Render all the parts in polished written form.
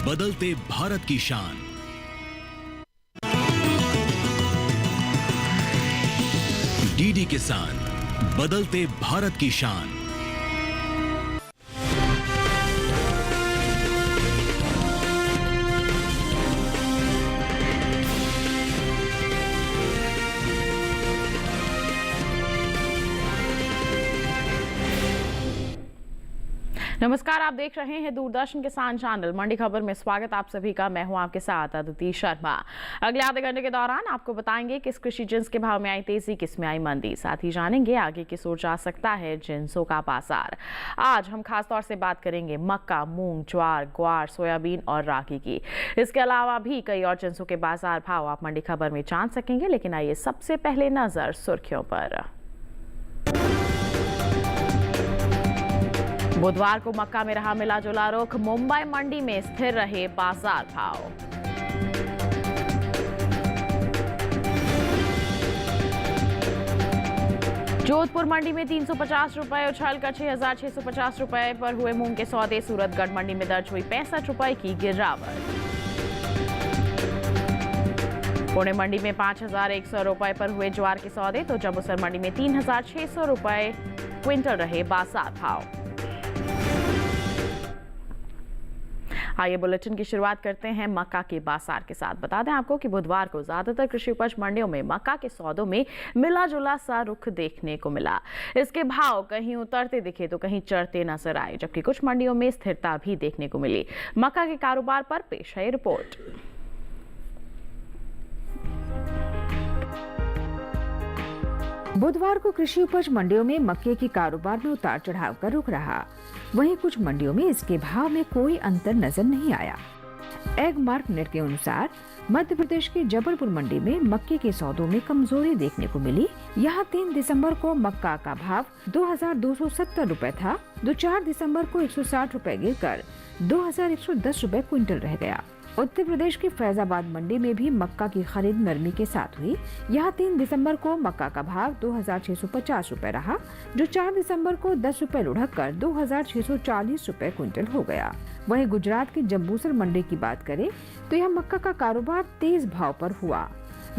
बदलते भारत की शान। डीडी किसान, बदलते भारत की शान। नमस्कार, आप देख रहे हैं दूरदर्शन किसान चैनल। मंडी खबर में स्वागत आप सभी का। मैं हूं आपके साथ अदिति शर्मा। अगले आधे घंटे के दौरान आपको बताएंगे किस कृषि जिन्स के भाव में आई तेजी, किस में आई मंदी। साथ ही जानेंगे आगे किस ओर जा सकता है जिन्सों का बाजार। आज हम खास तौर से बात करेंगे मक्का, मूंग, ज्वार, ग्वार, सोयाबीन और रागी की। इसके अलावा भी कई और जिन्सों के बाजार भाव आप मंडी खबर में जान सकेंगे। लेकिन आइए सबसे पहले नजर सुर्खियों पर। बुधवार को मक्का में रहा मिला जुला रुख। मुंबई मंडी में स्थिर रहे बाजार भाव। जोधपुर मंडी में 350 रुपए उछलकर 6,650 रुपए पर हुए मूंग के सौदे। सूरतगढ़ मंडी में दर्ज हुई 65 रुपए की गिरावट। पुणे मंडी में 5,100 रुपए पर हुए ज्वार के सौदे, तो जम्मूसर मंडी में 3,600 रुपए क्विंटल रहे बाजार भाव। आइए बुलेटिन की शुरुआत करते हैं मक्का के बाजार के साथ। बता दें आपको कि बुधवार को ज्यादातर कृषि उपज मंडियों में मक्का के सौदों में मिला जुला सा रुख देखने को मिला। इसके भाव कहीं उतरते दिखे तो कहीं चढ़ते नजर आए, जबकि कुछ मंडियों में स्थिरता भी देखने को मिली। मक्का के कारोबार पर पेश है रिपोर्ट। बुधवार को कृषि उपज मंडियों में मक्के के कारोबार में उतार चढ़ाव का रुख रहा। वहीं कुछ मंडियों में इसके भाव में कोई अंतर नजर नहीं आया। एग मार्क नेट के अनुसार मध्य प्रदेश के जबलपुर मंडी में मक्के के सौदों में कमजोरी देखने को मिली। यहां 3 दिसंबर को मक्का का भाव 2,270 रुपए था, जो 4 दिसंबर को 160 रुपए गिरकर 2,110 रुपए क्विंटल रह गया। उत्तर प्रदेश के फैजाबाद मंडी में भी मक्का की खरीद नरमी के साथ हुई। यहाँ 3 दिसंबर को मक्का का भाव 2,650 रुपए रहा, जो 4 दिसंबर को 10 रुपए लुढ़क कर 2,640 रुपए क्विंटल हो गया। वहीं गुजरात की जम्बूसर मंडी की बात करें तो यह मक्का का कारोबार तेज भाव पर हुआ।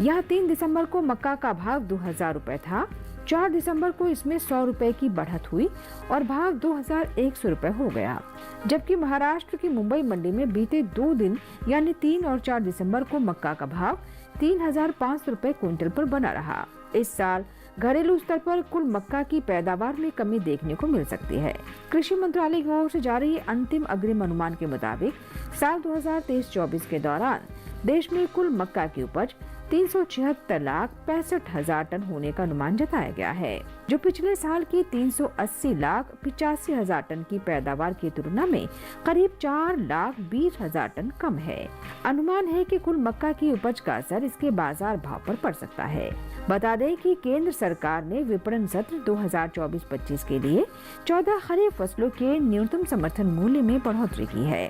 यहाँ 3 दिसंबर को मक्का का भाव 2,000 रुपए था, 4 दिसंबर को इसमें 100 रुपए की बढ़त हुई और भाव 2,100 रुपए हो गया। जबकि महाराष्ट्र की मुंबई मंडी में बीते 2 दिन यानी 3 और 4 दिसंबर को मक्का का भाव 3,500 रुपए क्विंटल पर बना रहा। इस साल घरेलू स्तर पर कुल मक्का की पैदावार में कमी देखने को मिल सकती है। कृषि मंत्रालय की ओर से जारी अंतिम अग्रिम अनुमान के मुताबिक साल 2023-24 के दौरान देश में कुल मक्का की उपज 376,65,000 टन होने का अनुमान जताया गया है, जो पिछले साल की 380,85,000 टन की पैदावार की तुलना में करीब 4,20,000 टन कम है। अनुमान है कि कुल मक्का की उपज का असर इसके बाजार भाव पर पड़ सकता है। बता दें कि केंद्र सरकार ने विपणन सत्र 2024-25 के लिए 14 खरीफ फसलों के न्यूनतम समर्थन मूल्य में बढ़ोतरी की है।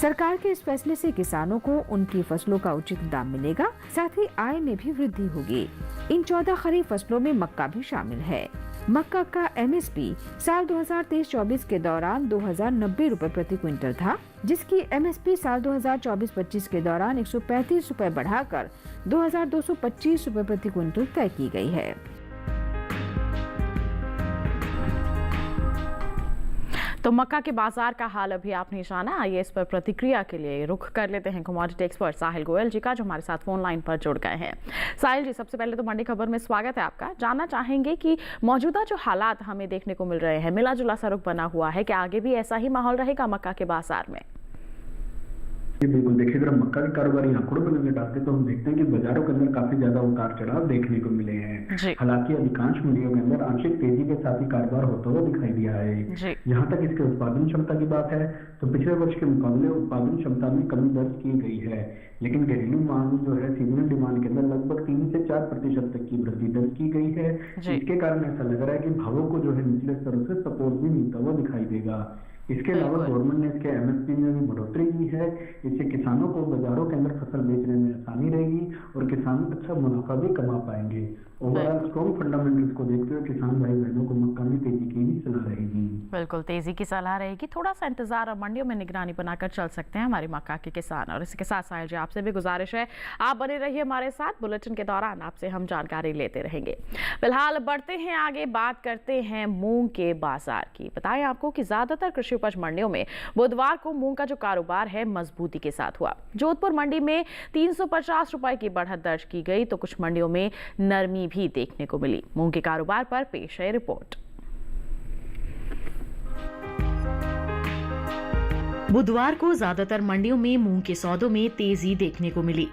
सरकार के इस फैसले से किसानों को उनकी फसलों का उचित दाम मिलेगा, साथ ही आय में भी वृद्धि होगी। इन 14 खरीफ फसलों में मक्का भी शामिल है। मक्का का एमएसपी साल 2023-24 के दौरान 2,090 रुपए प्रति क्विंटल था, जिसकी एमएसपी साल 2024-25 के दौरान 135 रुपए बढ़ाकर 2,225 रुपए प्रति क्विंटल तय की गई है। तो मक्का के बाजार का हाल अभी आपने जाना। आइए इस पर प्रतिक्रिया के लिए रुख कर लेते हैं कमोडिटी एक्सपर्ट साहिल गोयल जी का, जो हमारे साथ फोन लाइन पर जुड़ गए हैं। साहिल जी, सबसे पहले तो मंडी खबर में स्वागत है आपका। जानना चाहेंगे कि मौजूदा जो हालात हमें देखने को मिल रहे हैं, मिला जुला सा रुख बना हुआ है, क्या आगे भी ऐसा ही माहौल रहेगा मक्का के बाजार में? जी बिल्कुल, देखिए अगर मक्का के कारोबारी आंकड़ों पर नजर डालते तो हम देखते हैं कि बाजारों के अंदर काफी ज्यादा उतार चढ़ाव देखने को मिले हैं। हालांकि अधिकांश मंडियों के अंदर आंशिक तेजी के साथ ही कारोबार होता हुआ दिखाई दिया है। जहां तक इसके उत्पादन क्षमता की बात है तो पिछले वर्ष के मुकाबले उत्पादन क्षमता में कमी दर्ज की गई है, लेकिन घरेलू मांग जो है सीजनल डिमांड के अंदर लगभग 3 से 4% तक की वृद्धि दर्ज की गई है। इसके कारण ऐसा लग रहा है कि भावों को जो है निचले स्तरों से सपोर्ट भी मिलता हुआ दिखाई देगा। इसके अलावा गवर्नमेंट ने इसके एमएसपी में भी बढ़ोतरी की है। इससे किसानों को बाजारों के अंदर फसल बेचने में आसानी रहेगी और किसान अच्छा मुनाफा भी कमा पाएंगे। ओवरऑल स्ट्रॉन्ग फंडामेंटल्स को देखते हुए किसान भाई बहनों को मक्का में तेजी की भी सलाह रहेगी। बिल्कुल तेजी की सलाह रहेगी, थोड़ा सा इंतजार और मंडियों में निगरानी बनाकर चल सकते हैं हमारी मक्का के किसान। और इसके साथ साहिल जी आपसे भी गुजारिश है आप बने रहिए हमारे साथ, बुलेटिन के दौरान आपसे हम जानकारी लेते रहेंगे। फिलहाल बढ़ते हैं आगे, बात करते हैं मूंग के बाजार की। बताएं आपको कि ज्यादातर कृषि उपज मंडियों में बुधवार को मूंग का जो कारोबार है मजबूती के साथ हुआ। जोधपुर मंडी में 350 रुपए की बढ़त दर्ज की गई तो कुछ मंडियों में नरमी भी देखने को मिली। मूंग के कारोबार पर पेश है रिपोर्ट। बुधवार को ज्यादातर मंडियों में मूंग के सौदों में तेजी देखने को मिली।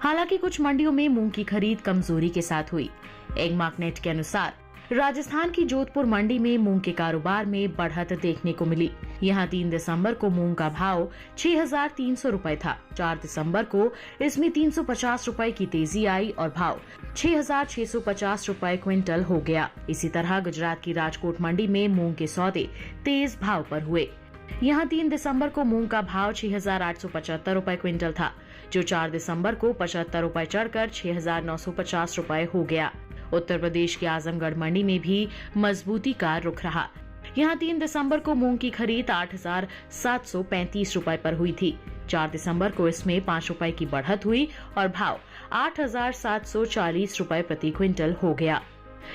हालांकि कुछ मंडियों में मूंग की खरीद कमजोरी के साथ हुई। एगमार्कनेट के अनुसार राजस्थान की जोधपुर मंडी में मूंग के कारोबार में बढ़त देखने को मिली। यहां 3 दिसंबर को मूंग का भाव 6,300 रुपए था। 4 दिसंबर को इसमें 350 रुपए की तेजी आई और भाव 6,650 रुपए क्विंटल हो गया। इसी तरह गुजरात की राजकोट मंडी में मूंग के सौदे तेज भाव पर हुए। यहां 3 दिसंबर को मूंग का भाव 6,875 रुपए क्विंटल था, जो 4 दिसंबर को 75 रुपए चढ़कर 6,950 रुपए हो गया। उत्तर प्रदेश के आजमगढ़ मंडी में भी मजबूती का रुख रहा। यहां 3 दिसंबर को मूंग की खरीद 8,735 रुपए पर हुई थी। 4 दिसंबर को इसमें 5 रुपए की बढ़त हुई और भाव 8,740 रुपए प्रति क्विंटल हो गया।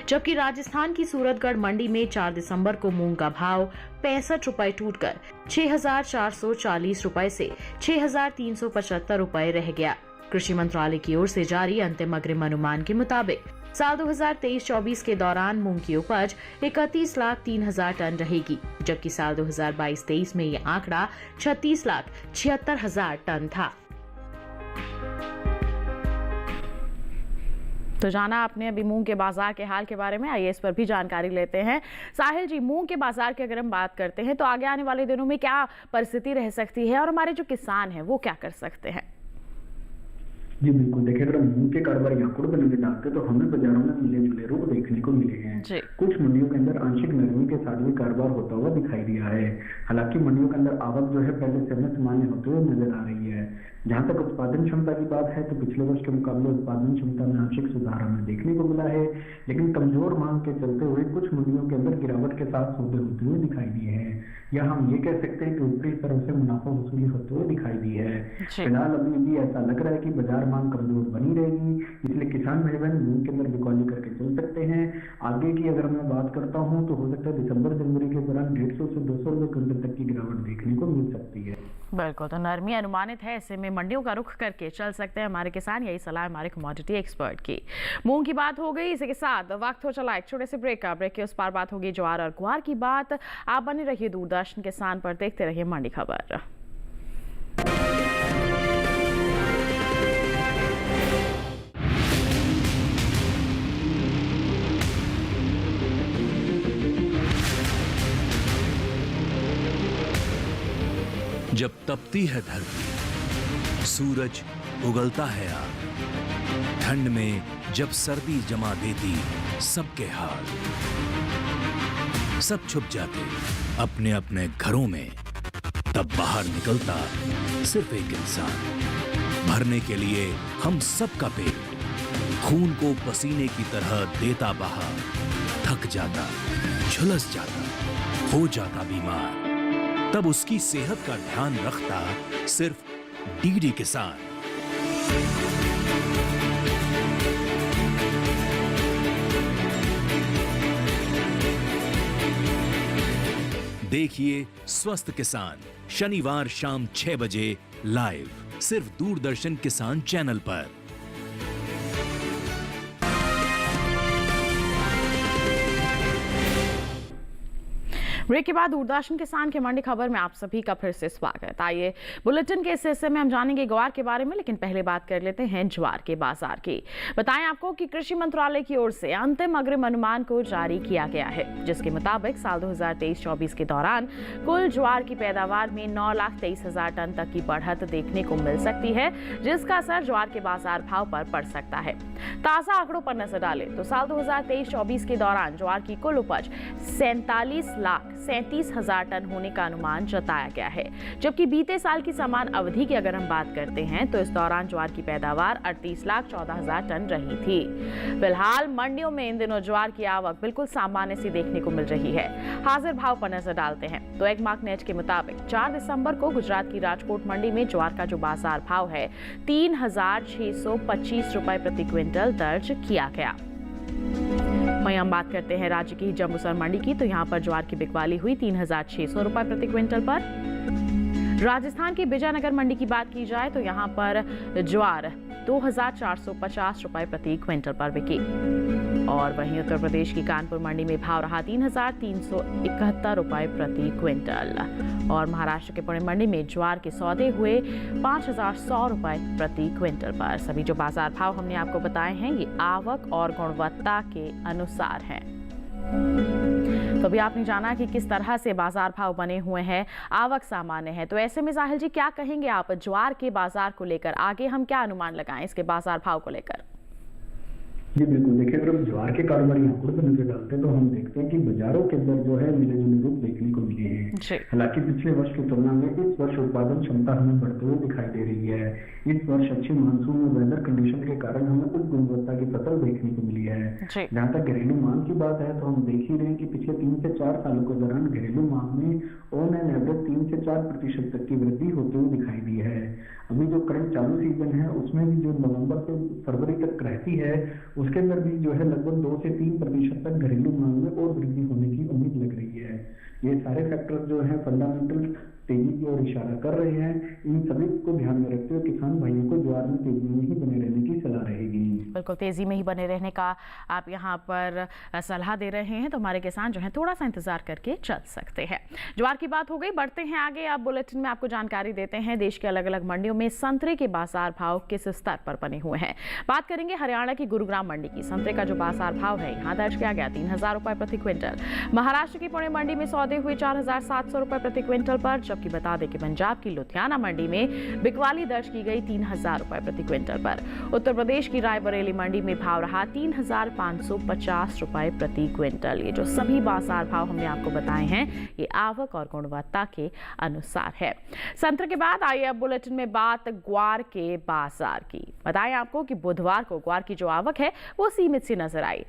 जबकि राजस्थान की सूरतगढ़ मंडी में 4 दिसंबर को मूंग का भाव 65 रुपए टूटकर 6,440 रुपए से 6,375 रुपए रह गया। कृषि मंत्रालय की ओर से जारी अंतिम अग्रिम अनुमान के मुताबिक साल 2023-24 के दौरान मूंग की उपज 31,03,000 टन रहेगी, जबकि साल 2022-23 में ये आंकड़ा 36,76,000 टन था। तो जाना आपने अभी मूंग के बाजार के हाल के बारे में, आइए इस पर भी जानकारी लेते हैं। साहिल जी, मूंग के बाजार की अगर हम बात करते हैं तो आगे आने वाले दिनों में क्या परिस्थिति रह सकती है और हमारे जो किसान हैं वो क्या कर सकते हैं? जी बिल्कुल, देखिए अगर मूंग के कारोबारी आंकड़ों पर नजर डालते तो हमें बाजारों में मिले जुले रुख देखने को मिले हैं। कुछ मंडियों के अंदर आंशिक नरमी के साथ भी कारोबार होता हुआ दिखाई दिया है। हालांकि मंडियों के अंदर आवक जो है पहले से में सामान्य होते हुए नजर आ रही है। जहां तक उत्पादन क्षमता की बात है तो पिछले वर्ष के मुकाबले उत्पादन क्षमता में आंशिक सुधार हमें देखने को मिला है, लेकिन कमजोर मांग के चलते हुए कुछ मंडियों के अंदर गिरावट के साथ सौदे होते हुए दिखाई दिए हैं। या हम ये कह सकते हैं कि ऊपरी तरफ से मुनाफा वसूली होते हुए दिखाई दी है। फिलहाल अभी भी ऐसा लग रहा है कि बाजार मांग कमजोर बनी रहेगी, इसलिए किसान भाई बहन मूंग के अंदर बिकौली करके चल सकते हैं। आगे की अगर मैं बात करता हूं तो हो सकता है दिसंबर जनवरी के दौरान 150 से 200 रुपए क्विंटल तक की गिरावट देखने को मिल सकती है। बिल्कुल, तो नरमी अनुमानित है, ऐसे में मंडियों का रुख करके चल सकते हैं हमारे किसान। यही सलाह हमारे कमोडिटी एक्सपर्ट की। मूंग की बात हो गई, इसी के साथ वक्त हो चला एक छोटे से ब्रेक का। ब्रेक के उस पार बात होगी ज्वार और ग्वार की बात। आप बने रहिए दूरदर्शन किसान पर, देखते रहिए मंडी खबर। जब तपती है धरती, सूरज उगलता है आग, ठंड में जब सर्दी जमा देती सबके हाल, सब छुप जाते अपने अपने घरों में, तब बाहर निकलता सिर्फ एक इंसान, भरने के लिए हम सबका पेट, खून को पसीने की तरह देता बहा, थक जाता, झुलस जाता, हो जाता बीमार, तब उसकी सेहत का ध्यान रखता सिर्फ डीडी किसान। देखिए स्वस्थ किसान शनिवार शाम 6 बजे लाइव, सिर्फ दूरदर्शन किसान चैनल पर। ब्रेक के बाद दूरदर्शन किसान के मंडी खबर में आप सभी का फिर से स्वागत। आइए बुलेटिन के इस हिस्से में हम जानेंगे ग्वार के बारे में, लेकिन पहले बात कर लेते हैं ज्वार के बाजार की। बताएं आपको कि कृषि मंत्रालय की ओर से अंतिम अग्रिम अनुमान को जारी किया गया है, जिसके मुताबिक साल 2023-24 के दौरान कुल ज्वार की पैदावार में 9,23,000 टन तक की बढ़त देखने को मिल सकती है, जिसका असर ज्वार के बाजार भाव पर पड़ सकता है। ताजा आंकड़ों पर नजर डालें तो साल 2023-24 के दौरान ज्वार की कुल उपज 47 37,000 टन होने का अनुमान जताया गया है। जबकि बीते साल की समान अवधि की अगर हम बात करते हैं तो इस दौरान ज्वार की पैदावार 38,14,000 टन रही थी। फिलहाल मंडियों में इन दिनों ज्वार की आवक बिल्कुल सामान्य सी देखने को मिल रही है। हाजिर भाव पर नजर डालते हैं तो एगमार्क नेट के मुताबिक 4 दिसंबर को गुजरात की राजकोट मंडी में ज्वार का जो बाजार भाव है 3,625 रुपए प्रति क्विंटल दर्ज किया गया। वहीं हम बात करते हैं राज्य की जम्मूसर मंडी की, तो यहाँ पर ज्वार की बिकवाली हुई 3,600 रुपए प्रति क्विंटल पर। राजस्थान की विजयनगर मंडी की बात की जाए तो यहाँ पर ज्वार 2,450 रुपए प्रति क्विंटल पर बिकी। और वहीं उत्तर प्रदेश की कानपुर मंडी में भाव रहा 3,371 रुपए प्रति क्विंटल। और महाराष्ट्र के पुणे मंडी में ज्वार के सौदे हुए 5,100 रुपए प्रति क्विंटल पर। सभी जो बाजार भाव हमने आपको बताए हैं ये आवक और गुणवत्ता के अनुसार हैं। तो अभी आपने जाना कि किस तरह से बाजार भाव बने हुए हैं, आवक सामान्य है। तो ऐसे में साहिल जी क्या कहेंगे आप ज्वार के बाजार को लेकर, आगे हम क्या अनुमान लगाएं इसके बाजार भाव को लेकर? जी बिल्कुल, देखिए अगर हम ज्वार के कारोबारी आंकड़ों पर नजर डालते हैं तो हम देखते हैं कि बाजारों के अंदर जो है मिले जुले रूप देखने को मिले हैं। हालांकि पिछले वर्ष की तुलना में इस वर्ष उत्पादन क्षमता हमें बढ़ते हुए दिखाई दे रही है। इस वर्ष अच्छे मानसून और वेदर कंडीशन के कारण हमें उच्च गुणवत्ता की फसल देखने को मिली है। जहाँ तक घरेलू मांग की बात है तो हम देख ही रहे हैं कि पिछले 3 से 4 सालों के दौरान घरेलू मांग में ऑन एन एवरेज 3 से 4% तक की वृद्धि होते हुए दिखाई दी है। अभी जो करंट चालू सीजन है उसमें भी जो नवंबर से फरवरी तक रहती है उसके अंदर भी जो है लगभग 2 से 3% तक घरेलू मांग में और वृद्धि होने की उम्मीद लग रही है। ये सारे फैक्टर्स जो है फंडामेंटल तेजी की ओर इशारा कर रहे हैं। इन सभी को ध्यान में रखते हुए किसान भाइयों को ज्वार में तेजी में ही बने रहने की सलाह रहेगी। बिल्कुल, तेजी में ही बने रहने का आप यहाँ पर सलाह दे रहे हैं, तो हमारे किसान जो हैं थोड़ा सा इंतजार करके चल सकते हैं। ज्वार की बात हो गई, बढ़ते हैं आगे। अब बुलेटिन में आपको जानकारी देते हैं देश के अलग अलग मंडियों में संतरे के बाजार भाव किस स्तर पर बने हुए हैं। बात करेंगे हरियाणा की गुरुग्राम मंडी की। संतरे का जो बाजार भाव है यहाँ दर्ज किया गया 3,000 रुपए प्रति क्विंटल। महाराष्ट्र की पुणे मंडी में सौदे हुए 4,700 रुपए प्रति क्विंटल पर, जबकि बता दें कि पंजाब की लुधियाना मंडी में बिकवाली दर्ज की गई 3,000 रुपए प्रति क्विंटल पर। उत्तर प्रदेश की रायबरेली मंडी में भाव रहा 3,550 रुपए प्रति क्विंटल। ये जो सभी बाजार भाव हमने आपको बताए हैं ये आवक और गुणवत्ता के अनुसार है। संतरे के बाद आइए अब बुलेटिन में बात ग्वार के बाजार की। बताएं आपको कि बुधवार को ग्वार की जो आवक है वो सीमित सी नजर आई।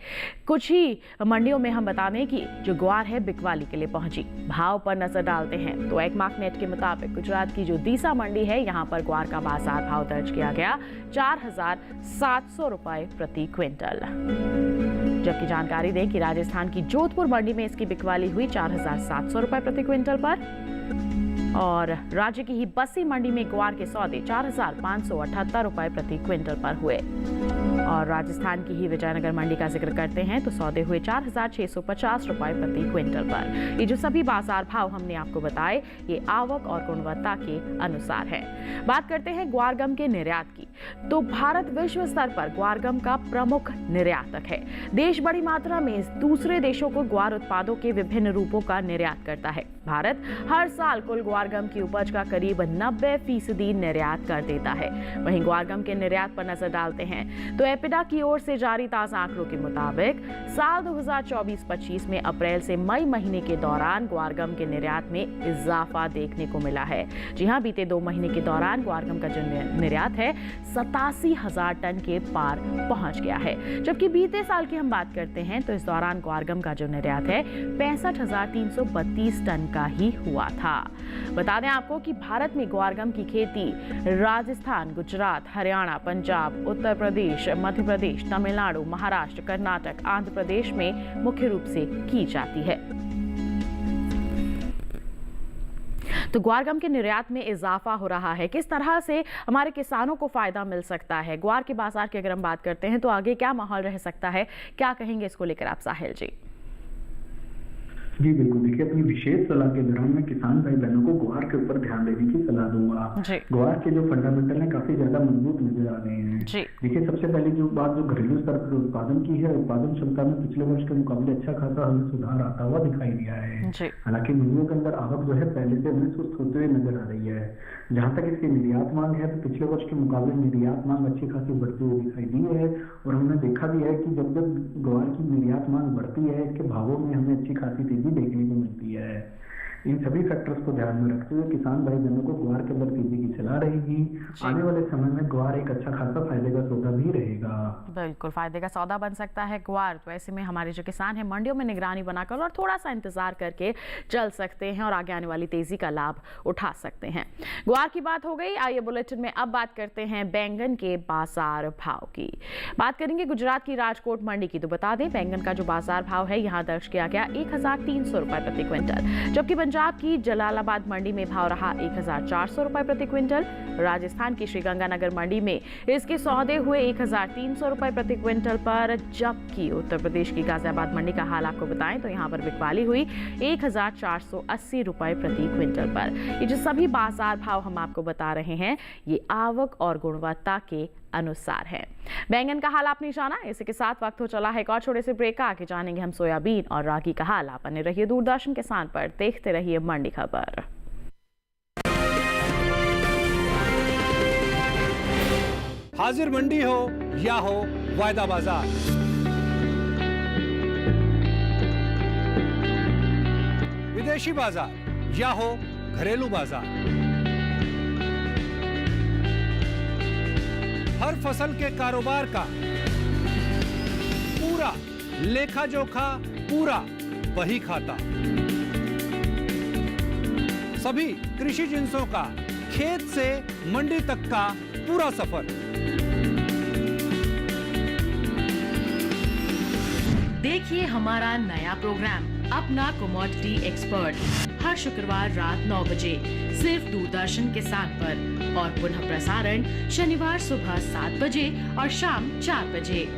कुछ ही मंडियों में हम बता दें कि जो ग्वार है बिकवाली के लिए पहुंची। भाव पर नजर डालते हैं तो एगमार्क नेट के मुताबिक गुजरात की जो दीसा मंडी है यहाँ पर ग्वार का बाजार भाव दर्ज किया गया 4,700 रुपए प्रति क्विंटल। जबकि जानकारी दें कि राजस्थान की जोधपुर मंडी में इसकी बिकवाली हुई 4,700 रुपए प्रति क्विंटल पर। और राज्य की ही बस्सी मंडी में ग्वार के सौदे 4,578 रुपए प्रति क्विंटल पर हुए। और राजस्थान की ही विजयनगर मंडी का जिक्र करते हैं तो सौदे हुए 4,650 रुपए प्रति क्विंटल पर। ये जो सभी बाजार भाव हमने आपको बताए ये आवक और गुणवत्ता के अनुसार है। बात करते हैं ग्वारगम के निर्यात की, तो भारत विश्व स्तर पर ग्वारगम का प्रमुख निर्यातक है। देश बड़ी मात्रा में दूसरे देशों को ग्वार उत्पादों के विभिन्न रूपों का निर्यात करता है। भारत हर साल कुल ग्वारगम की उपज का करीब 90% निर्यात कर देता है। वहीं ग्वारगम के निर्यात पर नजर डालते हैं तो एपिडा की ओर से जारी ताजा आंकड़ों के मुताबिक साल 2024-25 में अप्रैल से मई महीने के दौरान ग्वारगम के निर्यात में इजाफा देखने को मिला है। जी हां, बीते 2 महीने के दौरान ग्वारगम का जो निर्यात है 87,000 टन के पार पहुंच गया है। जबकि बीते साल की हम बात करते हैं तो इस दौरान ग्वारगम का जो निर्यात है 65,332 टन का ही हुआ था। बता दें आपको कि भारत में ग्वारगम की खेती राजस्थान, गुजरात, हरियाणा, पंजाब, उत्तर प्रदेश, मध्य प्रदेश, तमिलनाडु, महाराष्ट्र, कर्नाटक, आंध्र प्रदेश में मुख्य रूप से की जाती है। तो ग्वारगम के निर्यात में इजाफा हो रहा है। किस तरह से हमारे किसानों को फायदा मिल सकता है, ग्वार के बाजार की अगर हम बात करते हैं तो आगे क्या माहौल रह सकता है, क्या कहेंगे इसको लेकर आप साहिल जी? जी बिल्कुल, देखिए अपनी विशेष सलाह के दौरान मैं किसान भाई बहनों को ग्वार के ऊपर ध्यान देने की सलाह दूंगा। ग्वार के जो फंडामेंटल है काफी ज्यादा मजबूत नजर आ रहे हैं। देखिए सबसे पहले जो बात जो घरेलू स्तर पर उत्पादन की है, उत्पादन क्षमता में पिछले वर्ष के मुकाबले अच्छा खासा हमें सुधार आता हुआ दिखाई दिया है। हालांकि मंडियों के अंदर आवक जो है पहले से हमें सुस्त होते हुए नजर आ रही है। जहाँ तक इसकी निर्यात मांग है तो पिछले वर्ष के मुकाबले निर्यात मांग अच्छी खासी बढ़ती हुई दिखाई दी है। और हमने देखा भी है कि जब जब ग्वार की निर्यात मांग बढ़ती है इसके भावों में हमें अच्छी खासी तेजी तेजी देखने को मिलती है। इन सभी फैक्टर्स को ध्यान में रखते हुए किसान भाई बहनों को ग्वार के अंदर तेजी की सलाह रहेगी। आने वाले समय में ग्वार एक अच्छा खासा फायदे का सौदा भी रहेगा। बिल्कुल फायदे का सौदा बन सकता है ग्वार। तो ऐसे में हमारे जो किसान हैं मंडियों में निगरानी बनाकर और थोड़ा सा इंतजार करके चल सकते हैं और आगे आने वाली तेजी का लाभ उठा सकते हैं। ग्वार की बात हो गई। आइए बुलेटिन में अब बात करते हैं बैंगन के बाजार भाव की। बात करेंगे गुजरात की राजकोट मंडी की। तो बता दें बैंगन का जो बाजार भाव है यहाँ दर्ज किया गया 1300 रुपए प्रति क्विंटल, जबकि पंजाब की जलालाबाद मंडी में भाव रहा 1400 रुपए प्रति क्विंटल। राजस्थान की श्रीगंगानगर मंडी में इसके सौदे हुए 1300 रुपए प्रति क्विंटल पर, जबकि उत्तर प्रदेश की गाजियाबाद मंडी का हाल आपको बताएं तो यहाँ पर बिकवाली हुई 1480 रुपए प्रति क्विंटल पर। ये जो सभी बाजार भाव हम आपको बता रहे हैं ये आवक और गुणवत्ता के अनुसार है। बैंगन का हाल आपने जाना। इसी के साथ वक्त हो चला है एक और छोटे से ब्रेक का। आगे जानेंगे हम सोयाबीन और रागी का हाल। आप बने रहिए दूरदर्शन किसान पर, देखते रहिए मंडी खबर। हाजिर मंडी हो या हो वायदा बाजार, विदेशी बाजार या हो घरेलू बाजार, हर फसल के कारोबार का पूरा लेखा जोखा, पूरा बही खाता, सभी कृषि जिंसों का खेत से मंडी तक का पूरा सफर। देखिए हमारा नया प्रोग्राम अपना कमोडिटी एक्सपर्ट हर शुक्रवार रात 9 बजे सिर्फ दूरदर्शन किसान पर और पुनः प्रसारण शनिवार सुबह 7 बजे और शाम 4 बजे।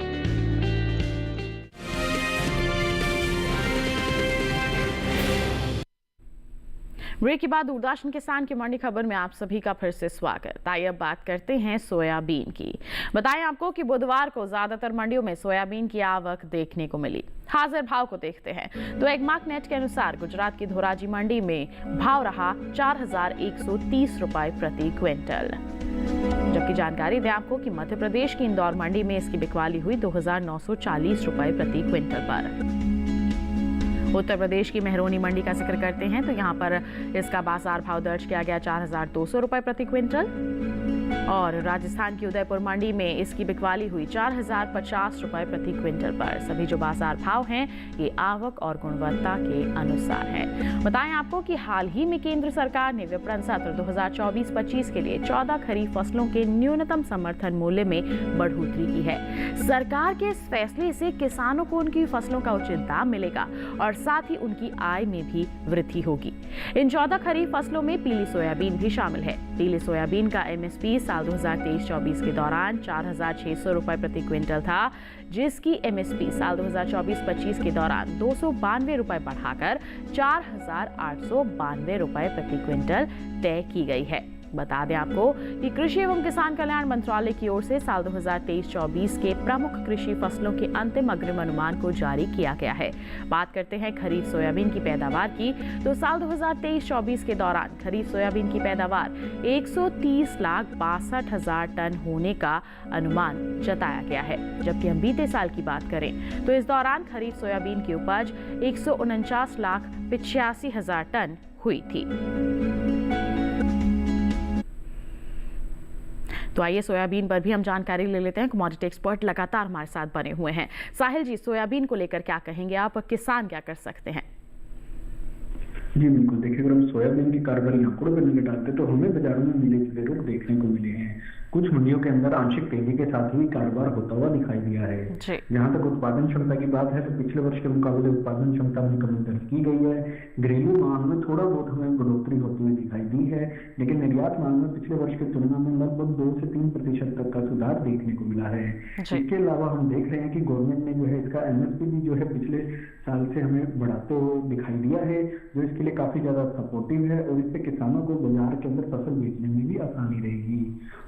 ब्रेक के बाद दूरदर्शन किसान की मंडी खबर में आप सभी का फिर से स्वागत। आइए अब बात करते हैं सोयाबीन की। बताएं आपको कि बुधवार को ज्यादातर मंडियों में सोयाबीन की आवक देखने को मिली। हाजिर भाव को देखते हैं तो एगमार्क नेट के अनुसार गुजरात की धोराजी मंडी में भाव रहा 4130 रुपए प्रति क्विंटल, जबकि जानकारी दें आपको कि मध्य प्रदेश की इंदौर मंडी में इसकी बिकवाली हुई 2940 रुपए प्रति क्विंटल पर। उत्तर प्रदेश की मेहरौनी मंडी का जिक्र करते हैं तो यहाँ पर इसका बाजार भाव दर्ज किया गया 4200 रुपए प्रति क्विंटल और राजस्थान की उदयपुर मंडी में इसकी बिकवाली हुई 4050 रुपए प्रति क्विंटल पर। सभी जो बाजार भाव हैं ये आवक और गुणवत्ता के अनुसार है। बताएं आपको कि हाल ही में केंद्र सरकार ने विपणन सत्र 2024-25 के लिए 14 खरीफ फसलों के न्यूनतम समर्थन मूल्य में बढ़ोतरी की है। सरकार के इस फैसले से किसानों को उनकी फसलों का उचित दाम मिलेगा और साथ ही उनकी आय में भी वृद्धि होगी। इन 14 खरीफ फसलों में पीली सोयाबीन भी शामिल है। पीली सोयाबीन का एमएसपी साल 2023-24 के दौरान 4600 रुपए प्रति क्विंटल था, जिसकी एमएसपी साल 2024-25 के दौरान 292 रुपए बढ़ाकर 4892 रुपए प्रति क्विंटल तय की गई है। बता दें आपको कि कृषि एवं किसान कल्याण मंत्रालय की ओर से साल 2023-24 के प्रमुख कृषि फसलों के अंतिम अग्रिम अनुमान को जारी किया गया है। बात करते हैं खरीफ सोयाबीन की पैदावार की तो साल 2023-24 के दौरान खरीफ सोयाबीन की पैदावार 130,62,000 टन होने का अनुमान जताया गया है, जबकि हम बीते साल की बात करें तो इस दौरान खरीफ सोयाबीन की उपज 149,85,000 टन हुई थी। तो आइए सोयाबीन पर भी हम जानकारी ले लेते हैं। कमोडिटी एक्सपर्ट लगातार हमारे साथ बने हुए हैं। साहिल जी, सोयाबीन को लेकर क्या कहेंगे आप, किसान क्या कर सकते हैं? जी बिल्कुल, देखिए अगर हम सोयाबीन की कारोबारी आंकड़ों पर नजर डालते तो हमें बाजारों में मिले जुले रुख देखने को मिले हैं। कुछ मंडियों के अंदर आंशिक तेजी के साथ ही कारोबार होता हुआ दिखाई दिया है। जहां तक उत्पादन क्षमता की बात है तो पिछले वर्ष के मुकाबले उत्पादन क्षमता में कमी दर्ज की गई है। घरेलू मांग में थोड़ा बहुत हमें बढ़ोतरी होती हुई दिखाई दी है, लेकिन निर्यात मांग में पिछले वर्ष की तुलना में लगभग 2 से 3% तक का सुधार देखने को मिला है। इसके अलावा हम देख रहे हैं कि गवर्नमेंट ने जो है इसका एमएसपी भी जो है पिछले साल से हमें बढ़ाते हुए दिखाई दिया है, जो इसके लिए काफी ज्यादा सपोर्टिव है और इससे किसानों को बाजार के अंदर फसल बेचने में भी आसानी रहेगी।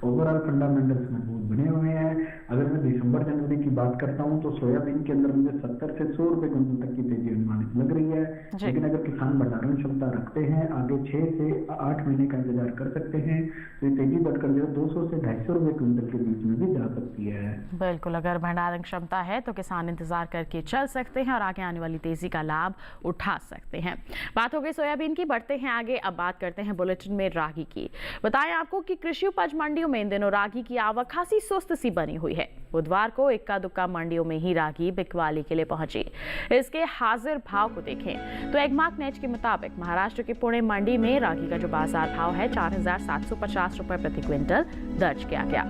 ओवरऑल फंडामेंटल्स मजबूत बने हुए हैं। अगर मैं दिसंबर जनवरी की बात करता हूं तो सोयाबीन के अंदर मुझे 70 से 100 रुपए क्विंटल तक की तेजी अनुमानित लग रही है, लेकिन अगर किसान भंडारण क्षमता रखते हैं आगे 6 से 8 महीने का इंतजार कर सकते हैं तो ये तेजी बढ़कर जो 200 से 250 रुपए क्विंटल के बीच बीच में भी जा सकती है। बिल्कुल, अगर भंडारण क्षमता है तो किसान इंतजार करके चल सकते हैं और आगे आने वाली तेजी का लाभ उठा सकते हैं। बात हो गई सोयाबीन की, बढ़ते हैं आगे। अब बात करते हैं बुलेटिन में रागी की। बताएं आपको कि कृषि उपज मंडियों में इन दिनों रागी की आवक खासी सुस्त सी बनी हुई है। बुधवार को इक्का दुक्का मंडियों में ही रागी बिकवाली के लिए पहुंची। इसके हाजिर भाव को देखें तो एगमार्क नेट के मुताबिक महाराष्ट्र के पुणे मंडी में रागी का जो बाजार भाव है 4,750 रुपए प्रति क्विंटल दर्ज किया गया।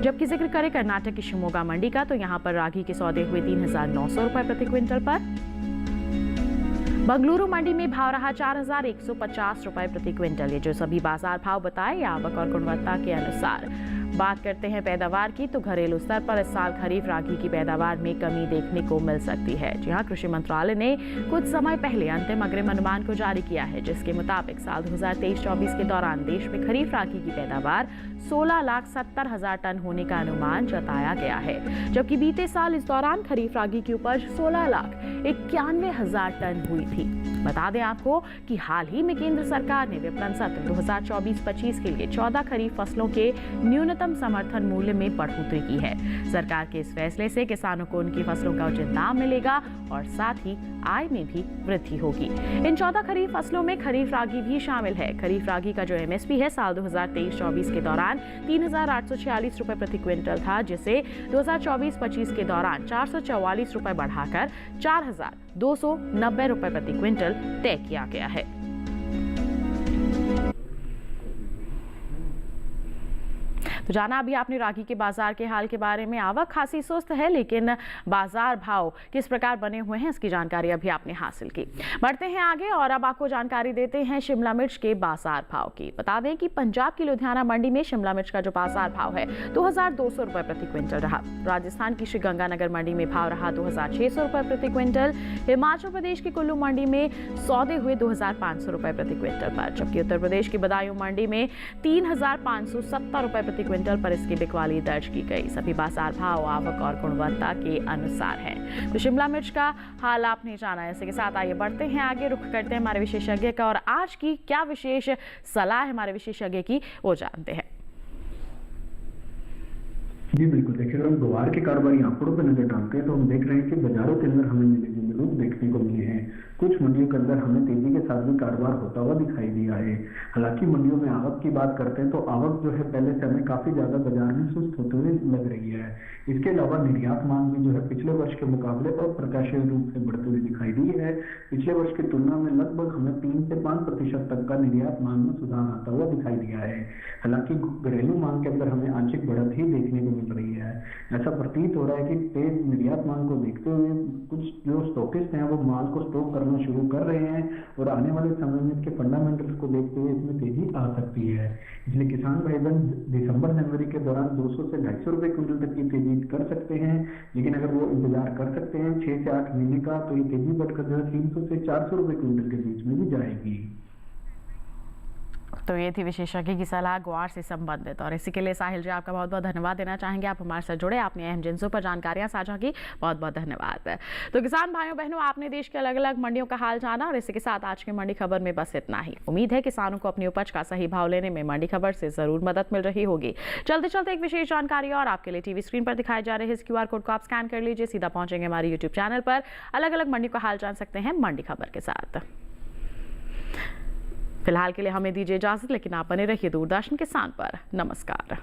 जबकि जिक्र करें कर्नाटक की शिमोगा मंडी का तो यहां पर रागी के सौदे हुए 3,900 रुपए प्रति क्विंटल पर। बंगलुरु मंडी में भाव रहा 4,150 रुपए प्रति क्विंटल। ये जो सभी बाजार भाव बताए आवक और गुणवत्ता के अनुसार। बात करते हैं पैदावार की तो घरेलू स्तर पर इस साल खरीफ रागी की पैदावार में कमी देखने को मिल सकती है। जी हां, कृषि मंत्रालय ने कुछ समय पहले अंतिम अग्रिम अनुमान को जारी किया है, जिसके मुताबिक साल 2023-24 के दौरान देश में खरीफ रागी की पैदावार 16,70,000 टन होने का अनुमान जताया गया है। जबकि बीते साल इस दौरान खरीफ रागी की उपज 16,91,000 टन हुई थी। बता दें आपको कि हाल ही में केंद्र सरकार ने विपणन सत्र 2024-25 के लिए 14 खरीफ फसलों के न्यूनतम समर्थन मूल्य में बढ़ोतरी की है। सरकार के इस फैसले से किसानों को उनकी फसलों का उचित दाम मिलेगा और साथ ही आय में भी वृद्धि होगी। इन 14 खरीफ फसलों में खरीफ रागी भी शामिल है। खरीफ रागी का जो एमएसपी है साल 2023-24 के दौरान 3,846 रुपए प्रति क्विंटल था, जिसे 2024-25 के दौरान 444 रुपए बढ़ाकर 4,290 रुपए प्रति क्विंटल तय किया गया है। तो जाना अभी आपने रागी के बाजार के हाल के बारे में। आवक खासी सुस्त है, लेकिन बाजार भाव किस प्रकार बने हुए हैं इसकी जानकारी अभी आपने हासिल की। बढ़ते हैं आगे और अब आपको जानकारी देते हैं शिमला मिर्च के बाजार भाव की। बता दें कि पंजाब की लुधियाना मंडी में शिमला मिर्च का जो बाजार भाव है 2,200 रुपए प्रति क्विंटल रहा। राजस्थान की श्रीगंगानगर मंडी में भाव रहा 2,600 रुपए प्रति क्विंटल। हिमाचल प्रदेश की कुल्लू मंडी में सौदे हुए 2,500 रुपए प्रति क्विंटल पर, जबकि उत्तर प्रदेश की बदायूं मंडी में 3,570 रुपए प्रति क्विंटल पर इसकी बिकवाली दर्ज की गई। सभी बाजार भाव आवक और गुणवत्ता के अनुसार हैं। तो शिमला मिर्च का हाल आपने जाना। इसी के साथ आइए बढ़ते हैं आगे, रुख करते हैं हमारे विशेषज्ञ का और आज की क्या विशेष सलाह है हमारे विशेषज्ञ की, वो जानते हैं। जी बिल्कुल, देखिए अगर हम गुवार के कारोबारी आंकड़ों पर नजर डालते हैं तो हम देख रहे हैं कि बाजारों के अंदर हमें रुख देखने को मिले हैं। कुछ मंडियों के अंदर हमें तेजी के साथ भी कारोबार होता हुआ दिखाई दिया है। हालांकि मंडियों में आवक की बात करते हैं तो आवक जो है पहले से हमें काफी ज्यादा बाजार में सुस्त होते हुए लग रही है। इसके अलावा निर्यात मांग भी जो है पिछले वर्ष के मुकाबले अप्रत्याशित रूप से बढ़ती हुई दिखाई दी है। पिछले वर्ष की तुलना में लगभग हमें 3 से 5% तक का निर्यात मांग में सुधार आता हुआ दिखाई दिया है। हालांकि घरेलू मांग के अंदर हमें आंशिक बढ़त ही देखने को मिल रही है। ऐसा प्रतीत हो रहा है कि तेज निर्यात मांग को देखते हुए कुछ जो स्टॉकिस्ट हैं वो माल को स्टॉक करना शुरू कर रहे हैं और आने वाले समय में इसके फंडामेंटल्स को देखते हुए इसमें तेजी आ सकती है। इसलिए किसान भाई बहन दिसंबर जनवरी के दौरान 200 से 250 रुपए क्विंटल तक की तेजी कर सकते हैं, लेकिन अगर वो इंतजार कर सकते हैं 6 से 8 महीने का तो ये तेजी बढ़कर जो है 300 से 400 रुपए क्विंटल के बीच में भी जाएगी। तो ये थी विशेषज्ञ की सलाह ग्वार से संबंधित, और इसी के लिए साहिल जी आपका बहुत बहुत धन्यवाद देना चाहेंगे। आप हमारे साथ जुड़े, आपने अहम जिन्सों पर जानकारियां साझा की, बहुत बहुत धन्यवाद। तो किसान भाइयों बहनों, आपने देश के अलग अलग मंडियों का हाल जाना और इसी के साथ आज की मंडी खबर में बस इतना ही। उम्मीद है किसानों को अपनी उपज का सही भाव लेने में मंडी खबर से जरूर मदद मिल रही होगी। चलते चलते एक विशेष जानकारी और आपके लिए टीवी स्क्रीन पर दिखाए जा रहे इस QR कोड को आप स्कैन कर लीजिए, सीधा पहुंचेंगे हमारे YouTube चैनल पर। अलग अलग मंडी का हाल जान सकते हैं मंडी खबर के साथ। फिलहाल के लिए हमें दीजिए इजाजत, लेकिन आप बने रहिए दूरदर्शन किसान पर। नमस्कार।